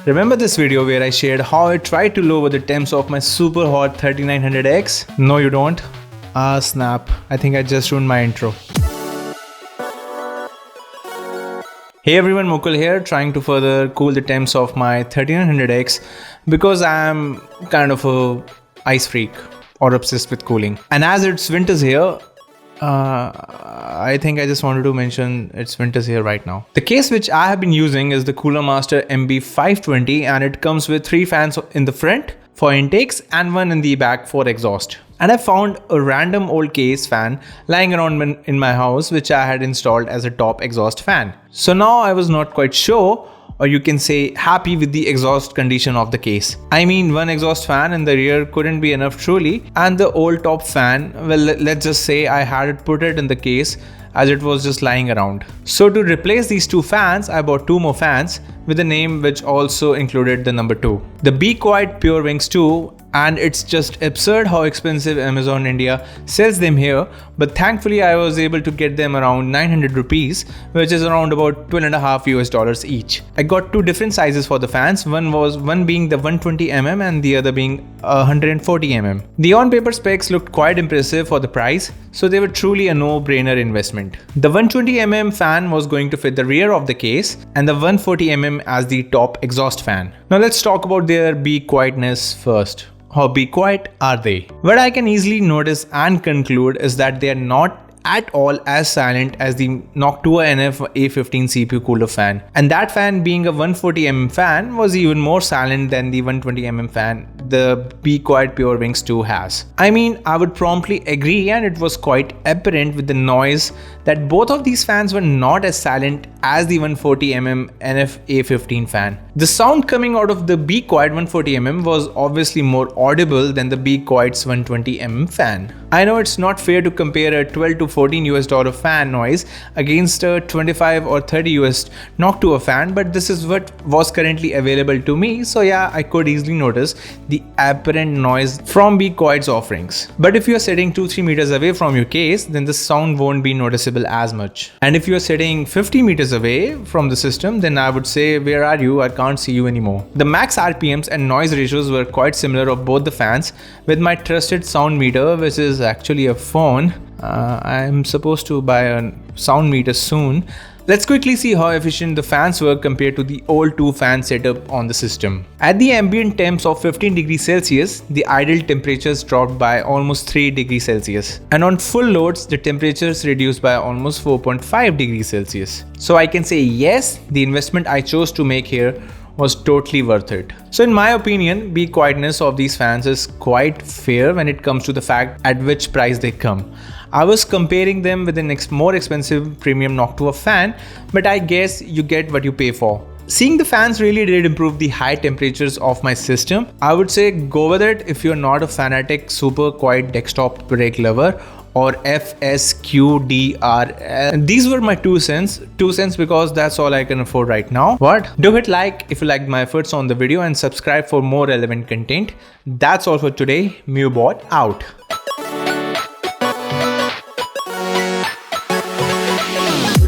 Remember this video where I shared how I tried to lower the temps of my super hot 3900X? No you don't? Ah snap, I think I just ruined my intro. Hey everyone, Mukul here, trying to further cool the temps of my 3900X because I'm kind of a ice freak or obsessed with cooling. And as it's winters here, I think I just wanted to mention it's winters here right now. The case which I have been using is the Cooler Master MB520 and it comes with 3 fans in the front for intakes and 1 in the back for exhaust. And I found a random old case fan lying around in my house which I had installed as a top exhaust fan. So now I was not quite sure, or you can say happy with the exhaust condition of the case. I mean, 1 exhaust fan in the rear couldn't be enough truly, and the old top fan, well, let's just say I had it put it in the case as it was just lying around. So to replace these 2 fans, I bought 2 more fans with a name which also included the number 2. The Be Quiet Pure Wings 2, and it's just absurd how expensive Amazon India sells them here, but thankfully I was able to get them around 900 rupees, which is around about $12.5 each. I got 2 different sizes for the fans, one being the 120mm and the other being 140mm. The on-paper specs looked quite impressive for the price, so they were truly a no-brainer investment. The 120mm fan was going to fit the rear of the case and the 140mm as the top exhaust fan. Now let's talk about their Be Quietness first. How be quiet are they? What I can easily notice and conclude is that they are not at all as silent as the Noctua A15 CPU cooler fan. And that fan, being a 140mm fan, was even more silent than the 120mm fan the Be Quiet Pure Wings 2 has. I mean, I would promptly agree, and it was quite apparent with the noise that both of these fans were not as silent as the 140mm A15 fan. The sound coming out of the Be Quiet 140mm was obviously more audible than the Be Quiet's 120mm fan. I know it's not fair to compare a $12 to $14 fan noise against a $25 or $30 Noctua fan, but this is what was currently available to me, so yeah, I could easily notice the apparent noise from Be Quiet's offerings. But if you are sitting 2-3 meters away from your case, then the sound won't be noticeable as much. And if you are sitting 50 meters away from the system, then I would say, where are you? I can't see you anymore. The max RPMs and noise ratios were quite similar of both the fans, with my trusted sound meter, which is actually a phone. I'm supposed to buy a sound meter soon. Let's quickly see how efficient the fans were compared to the old 2 fan setup on the system. At the ambient temps of 15 degrees Celsius, the ideal temperatures dropped by almost 3 degrees Celsius. And on full loads, the temperatures reduced by almost 4.5 degrees Celsius. So I can say yes, the investment I chose to make here was totally worth it. So in my opinion, Be Quietness of these fans is quite fair when it comes to the fact at which price they come. I was comparing them with a more expensive premium Noctua fan, but I guess you get what you pay for. Seeing the fans really did improve the high temperatures of my system. I would say go with it if you're not a fanatic super quiet desktop brake lover or FSQDR. These were my 2 cents because that's all I can afford right now. What? Do hit like if you liked my efforts on the video and subscribe for more relevant content. That's all for today. MewBot out.